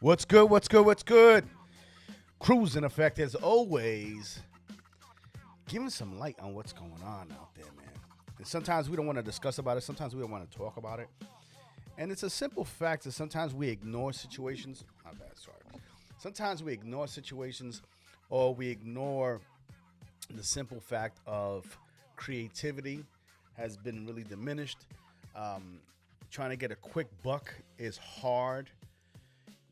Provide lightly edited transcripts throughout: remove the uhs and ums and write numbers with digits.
What's good? What's good? What's good? Cruising effect as always, giving some light on what's going on out there, man. And sometimes we don't want to discuss about it. Sometimes we don't want to talk about it. And it's a simple fact that sometimes we ignore situations. My bad, sorry. Sometimes we ignore situations, or we ignore the simple fact of creativity has been really diminished. Um, Trying to get a quick buck is hard.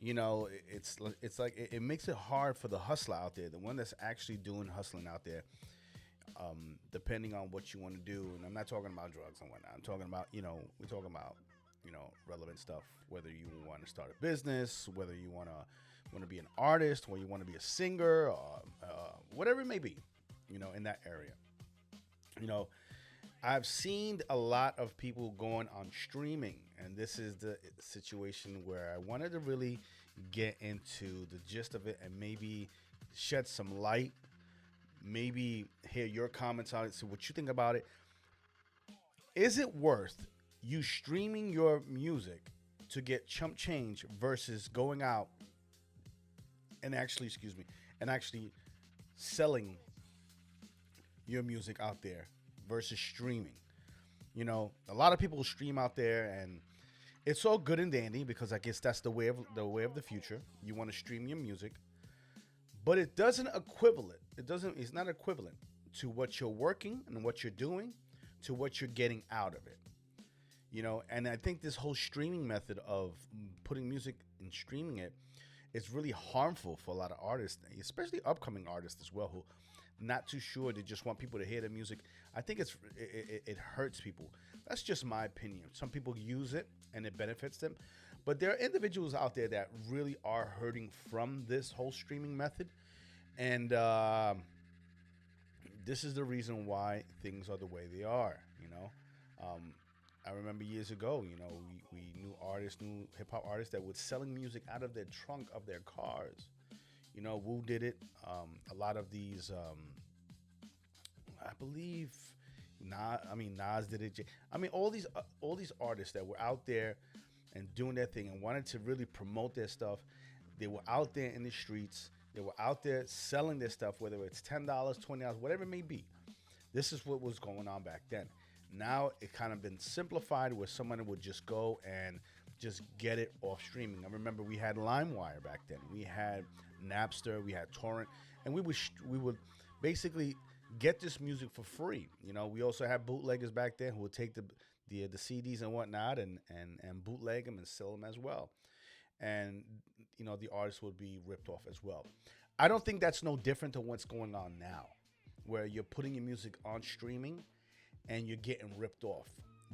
It's like it makes it hard for the hustler out there, the one that's actually doing hustling out there. Depending on what you want to do, and I'm not talking about drugs and whatnot. I'm talking about we're talking about relevant stuff. Whether you want to start a business, whether you want to be an artist, or you want to be a singer, or whatever it may be, in that area. You know, I've seen a lot of people going on streaming, and this is the situation where I wanted to really get into the gist of it and maybe shed some light, maybe hear your comments on it, see what you think about it. Is it worth you streaming your music to get chump change versus going out and actually selling your music out there versus streaming? A lot of people stream out there, and it's all good and dandy because I guess that's the future. You want to stream your music, but it doesn't equivalent. It's not equivalent to what you're working and what you're doing to what you're getting out of it. And I think this whole streaming method of putting music and streaming it is really harmful for a lot of artists, especially upcoming artists as well, who not too sure. They just want people to hear their music. I think it hurts people. That's just my opinion. Some people use it and it benefits them, but there are individuals out there that really are hurting from this whole streaming method, and this is the reason why things are the way they are. I remember years ago, we knew hip hop artists that were selling music out of their trunk of their cars. Wu did it. A lot of these, I believe, Nas did it. All these artists that were out there and doing their thing and wanted to really promote their stuff. They were out there in the streets. They were out there selling their stuff, whether it's $10, $20, whatever it may be. This is what was going on back then. Now it kind of been simplified where someone would just go and just get it off streaming. I remember we had LimeWire back then. We had Napster. We had Torrent, and we would basically get this music for free. We also had bootleggers back then who would take the CDs and whatnot and bootleg them and sell them as well. And the artists would be ripped off as well. I don't think that's no different to what's going on now, where you're putting your music on streaming and you're getting ripped off.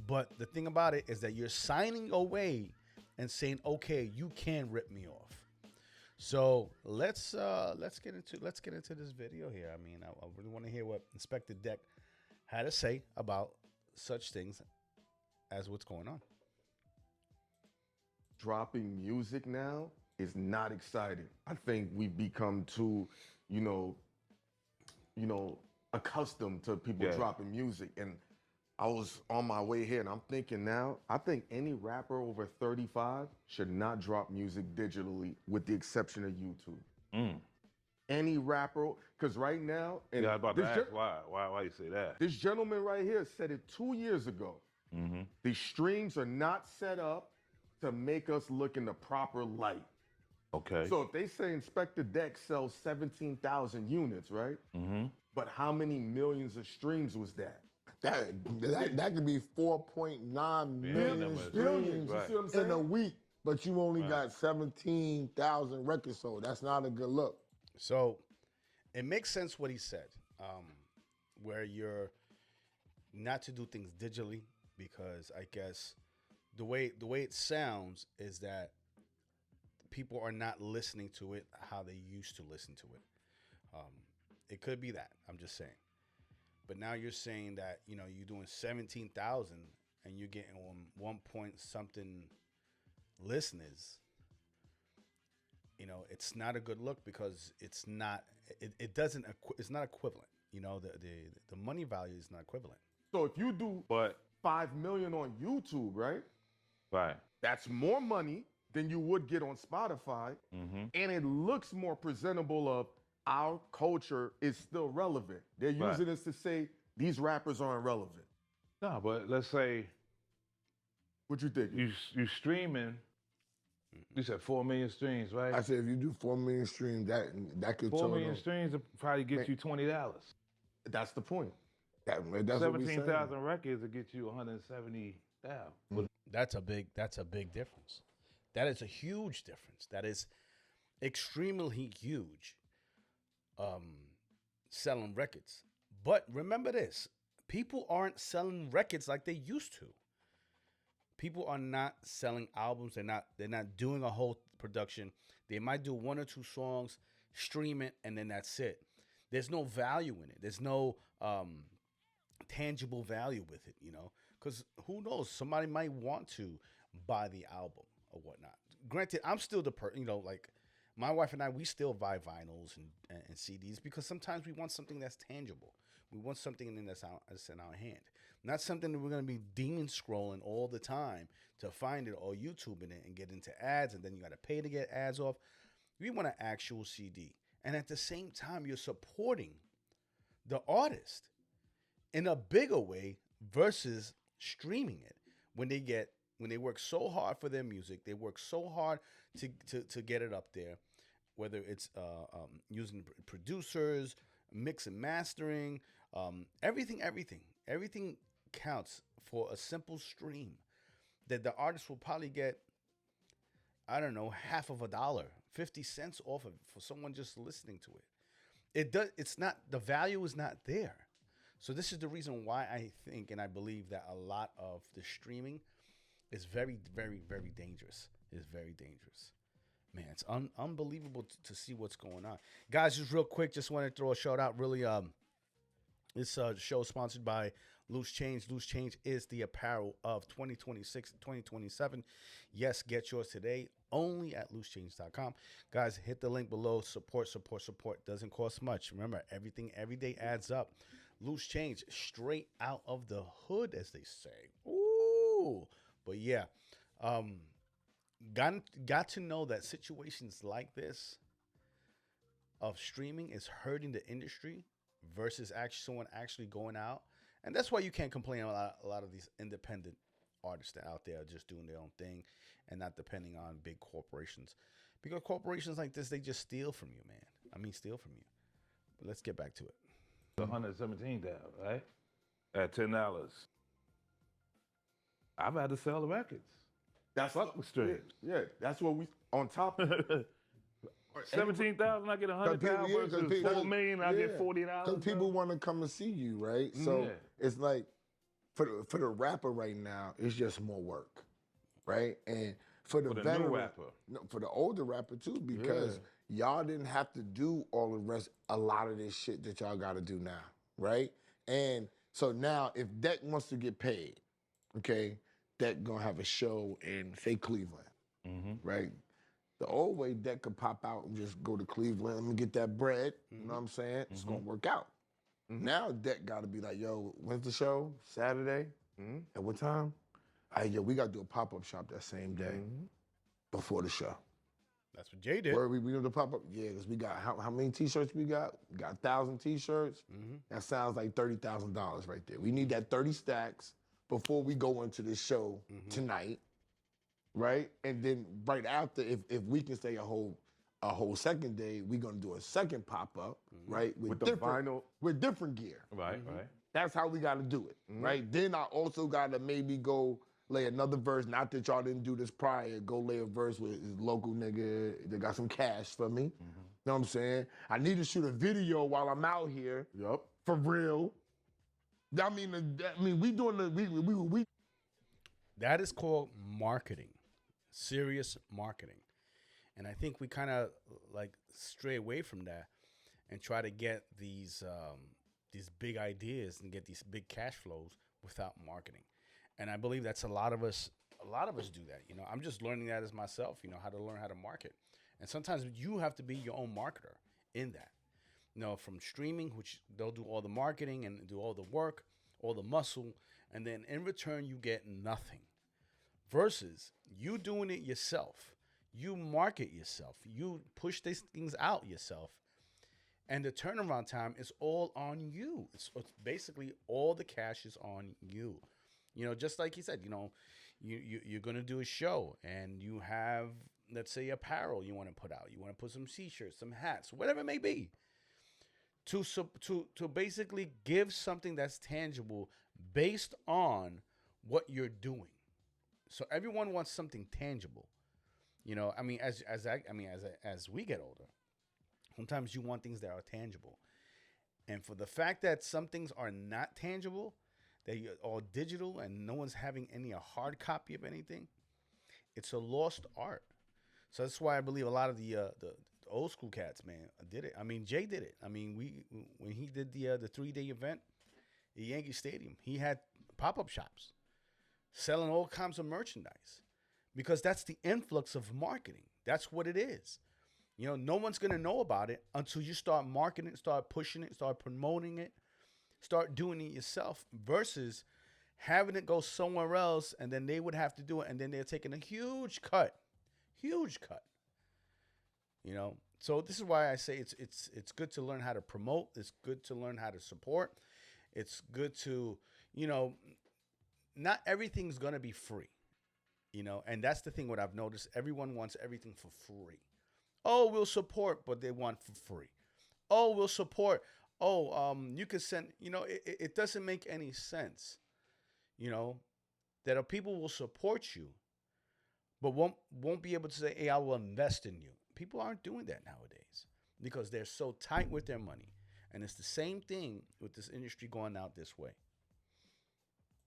But the thing about it is that you're signing away and saying, okay, you can rip me off. So let's get into this video here. I really want to hear what Inspector Deck had to say about such things as what's going on. Dropping music now is not exciting. I think we've become too, accustomed to people dropping music. And I was on my way here and I'm thinking now, I think any rapper over 35 should not drop music digitally with the exception of YouTube. Any rapper, because right now, and I was about to ask why you say that. This gentleman right here said it 2 years ago. The streams are not set up to make us look in the proper light. Okay. So if they say Inspector Deck sells 17,000 units, right? But how many millions of streams was that? That could be 4.9 million streams You see what I'm saying? in a week, but you only got 17,000 records sold. That's not a good look. So it makes sense what he said, where you're not to do things digitally, because I guess the way it sounds is that people are not listening to it how they used to listen to it. It could be that. I'm just saying. But now you're saying that, you're doing 17,000 and you're getting 1 point something listeners. It's not a good look because it's not equivalent. The money value is not equivalent. So if you do 5 million on YouTube, right? Right. That's more money than you would get on Spotify, and it looks more presentable of our culture is still relevant. They're using this to say these rappers aren't relevant. No, but let's say What you think? you streaming. You said 4 million streams, right? I said if you do 4 million streams, that could 4 million streams will probably get you $20. That's the point. That's what we saying. 17,000 records will get you 170,000. That's a big difference. That is a huge difference. That is extremely huge. Selling records. But remember this, people aren't selling records like they used to. People are not selling albums. They're not doing a whole production. They might do 1 or 2 songs, stream it, and then that's it. There's no value in it. There's no tangible value with it, because who knows? Somebody might want to buy the album or whatnot. Granted, I'm still the like my wife and I, we still buy vinyls and CDs because sometimes we want something that's tangible. We want something that's in our hand. Not something that we're going to be demon scrolling all the time to find it or YouTubing it and get into ads, and then you got to pay to get ads off. We want an actual CD. And at the same time, you're supporting the artist in a bigger way versus streaming it. When they work so hard for their music, they work so hard to get it up there, whether it's using producers, mix and mastering, everything counts for a simple stream that the artist will probably get, I don't know, half of $1, 50 cents off of it for someone just listening to it. It's not, the value is not there. So this is the reason why I think and I believe that a lot of the streaming is very, very, very dangerous. It's very dangerous. Man, it's unbelievable to see what's going on. Guys, just real quick, just want to throw a shout out. Really, this show is sponsored by Loose Change. Loose Change is the apparel of 2026 and 2027. Yes, get yours today only at loosechange.com. Guys, hit the link below. Support. Doesn't cost much. Remember, everything every day adds up. Loose Change, straight out of the hood, as they say. Ooh. But yeah, got to know that situations like this of streaming is hurting the industry versus someone actually going out. And that's why you can't complain about a lot of these independent artists that are out there just doing their own thing and not depending on big corporations. Because corporations like this, they just steal from you, man. I mean, steal from you. But let's get back to it. 117,000, right? At $10. I've had to sell the records. That's fuck with streams. Yeah, that's what we on top. 17,000, I get 100,000 versus 4 million, I get $40. Because people want to come and see you, right? So it's like for the rapper right now, it's just more work, right? And for the veteran, new rapper, no, for the older rapper too, because y'all didn't have to do all the rest, a lot of this shit that y'all got to do now, right? And so now, if Deck wants to get paid, okay, Deck gonna have a show in, say, Cleveland, right? The old way, Deck could pop out and just go to Cleveland. Let me get that bread. You know what I'm saying? It's gonna work out. Now Deck got to be like, yo, when's the show? Saturday? At what time? Yo, we got to do a pop-up shop that same day before the show. That's what Jay did. Where we do the pop-up? Yeah, because we got, how many T-shirts we got? We got 1,000 T-shirts. That sounds like $30,000 right there. We need that 30 stacks before we go into this show tonight, right? And then right after, if we can stay a whole second day, we're gonna do a second pop-up, right? With the vinyl. With different gear. Right. That's how we gotta do it, right? Then I also gotta maybe go lay another verse, not that y'all didn't do this prior, go lay a verse with this local nigga that got some cash for me. Know what I'm saying? I need to shoot a video while I'm out here. Yup. For real. I mean, we doing the, we. That is called marketing, serious marketing. And I think we kind of like stray away from that and try to get these big ideas and get these big cash flows without marketing. And I believe that's a lot of us do that. You know, I'm just learning that as myself, how to learn how to market. And sometimes you have to be your own marketer in that. From streaming, which they'll do all the marketing and do all the work, all the muscle, and then in return you get nothing. Versus you doing it yourself, You market yourself. You push these things out yourself. And the turnaround time is all on you. It's basically all the cash is on you. Just like he said, you're going to do a show and you have, let's say, apparel you want to put out. You want to put some t-shirts, some hats, whatever it may be. To basically give something that's tangible based on what you're doing. So everyone wants something tangible. As we get older, sometimes you want things that are tangible. And for the fact that some things are not tangible, they are all digital and no one's having a hard copy of anything, it's a lost art. So that's why I believe a lot of the old school cats, man, did it. I mean, Jay did it. I mean, when he did the 3-day event at Yankee Stadium, he had pop-up shops selling all kinds of merchandise because that's the influx of marketing. That's what it is. No one's going to know about it until you start marketing it, start pushing it, start promoting it, start doing it yourself versus having it go somewhere else and then they would have to do it and then they're taking a huge cut. So this is why I say it's good to learn how to promote. It's good to learn how to support. It's good to, not everything's going to be free, and that's the thing what I've noticed. Everyone wants everything for free. Oh, we'll support, but they want for free. Oh, we'll support. Oh, you can send, it doesn't make any sense, that people will support you, but won't be able to say, hey, I will invest in you. People aren't doing that nowadays because they're so tight with their money. And it's the same thing with this industry going out this way.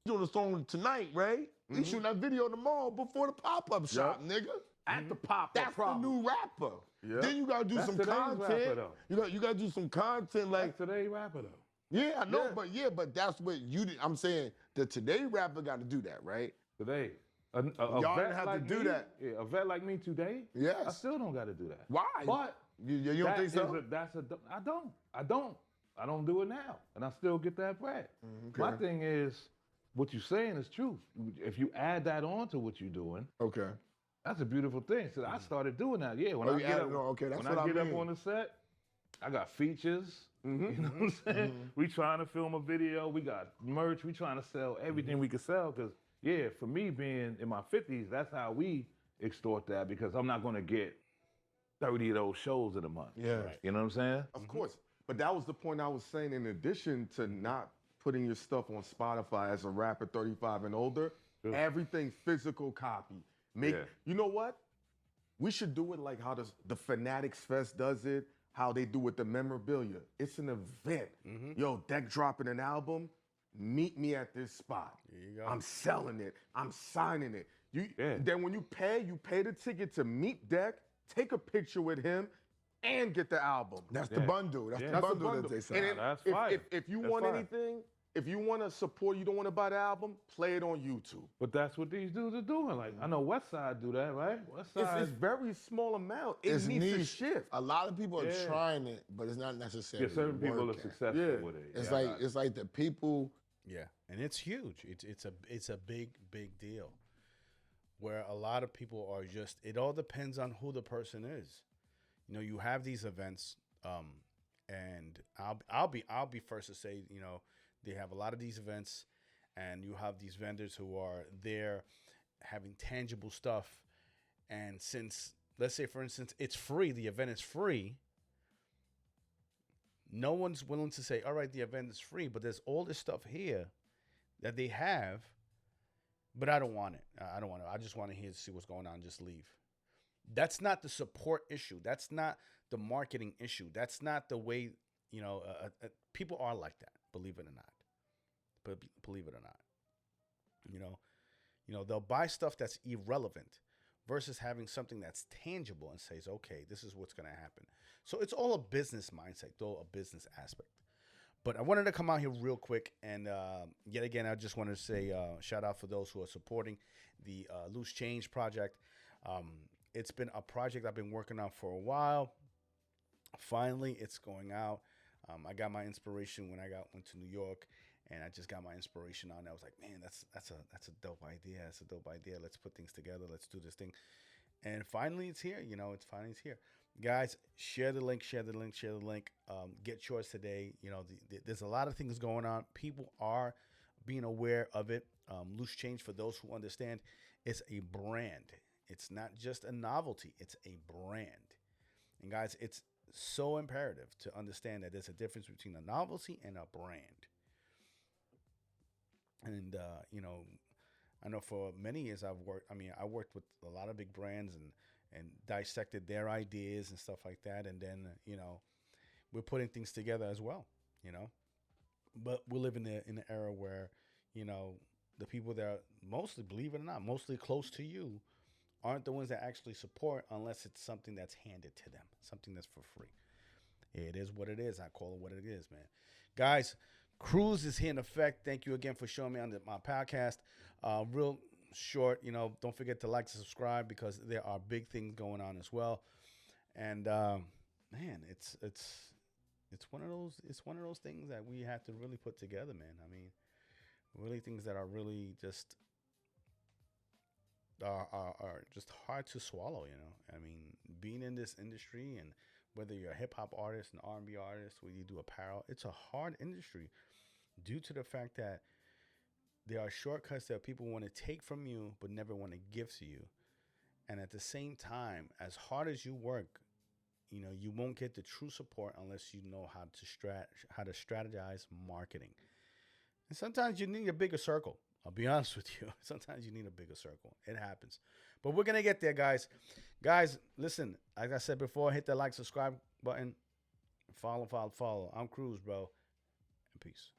Doing a song tonight, Ray. We shooting that video tomorrow before the pop-up shop, nigga. At the pop-up. That's problem. the new rapper. Yep. Then you gotta do That's some today's content. rapper, though. You gotta do some content like That's today's rapper, though. yeah, I know, but that's what you did. I'm saying the today rapper got to do that, right? Today. Y'all didn't have to do that. Yeah, a vet like me today, Yes. I still don't got to do that. Why? But you don't that think so? I don't do it now, and I still get that bread. Okay. My thing is, what you're saying is true. If you add that on to what you're doing, Okay. that's a beautiful thing. So I started doing that. Yeah, when Oh, I you get added up, it on. Okay, that's when what I I get up mean. on the set, I got features. You know what I'm saying? We trying to film a video. We got merch. We trying to sell everything we can sell. Cause yeah, for me being in my 50s, that's how we extort that because I'm not gonna get 30 of those shows in a month. Yeah. Right. You know what I'm saying? Of course. But that was the point I was saying. In addition to not putting your stuff on Spotify as a rapper 35 and older, everything physical copy. You know what? We should do it like how the Fanatics Fest does it, how they do with the memorabilia. It's an event. Yo, Deck dropping an album, meet me at this spot. There you go. I'm selling it. I'm signing it. Then when you pay the ticket to meet Deck, take a picture with him, and get the album. That's the bundle. That's the bundle that they say. And then That's if, fire. if you That's want fire. anything, if you want to support, you don't want to buy the album, play it on YouTube. But that's what these dudes are doing. Like I know Westside do that, right? Westside. It's very small amount. It It's needs to niche. shift. A lot of people are Yeah. trying it, but it's not necessarily yeah, certain people are working. successful Yeah. with it. It's Yeah, like the people. Yeah, and it's huge. It's a big deal. Where a lot of people are just. It all depends on who the person is. You have these events, and I'll be first to say, they have a lot of these events, and you have these vendors who are there having tangible stuff, and since let's say for instance it's free, the event is free. No one's willing to say, all right, the event is free, but there's all this stuff here that they have, but I don't want it. I don't want it. I just want to hear, see what's going on, just leave. That's not the support issue. That's not the marketing issue. That's not the way, people are like that, believe it or not. But believe it or not. They'll buy stuff that's irrelevant versus having something that's tangible and says, okay, this is what's going to happen. So it's all a business mindset, though a business aspect. But I wanted to come out here real quick, and yet again, I just wanted to say shout out for those who are supporting the Loose Change project. It's been a project I've been working on for a while. Finally, it's going out. I got my inspiration when I went to New York, and I just got my inspiration on it. I was like, man, that's a dope idea. That's a dope idea. Let's put things together. Let's do this thing. And finally, it's here. It's finally it's here. Guys, share the link, share the link, share the link. Get yours today. There's a lot of things going on. People are being aware of it. Loose Change, for those who understand, it's a brand. It's not just a novelty. It's a brand. And guys, it's so imperative to understand that there's a difference between a novelty and a brand. And, I know for many years I worked with a lot of big brands and dissected their ideas and stuff like that. And then, we're putting things together as well, But we live in the era where, the people that are mostly, believe it or not, mostly close to you aren't the ones that actually support unless it's something that's handed to them, something that's for free. It is what it is. I call it what it is, man. Guys, Cruise is here in effect. Thank you again for showing me on my podcast. Real short, don't forget to like and subscribe because there are big things going on as well. And man, it's one of those things that we have to really put together, man. I mean, really things that are really just are just hard to swallow, I mean, being in this industry, and whether you're a hip hop artist, an R&B artist, whether you do apparel, it's a hard industry due to the fact that there are shortcuts that people want to take from you but never want to give to you. And at the same time, as hard as you work, you won't get the true support unless you know how to strategize marketing. And sometimes you need a bigger circle. I'll be honest with you. Sometimes you need a bigger circle. It happens. But we're going to get there, guys. Guys, listen, like I said before, hit that like, subscribe button. Follow. I'm Cruz, bro. And peace.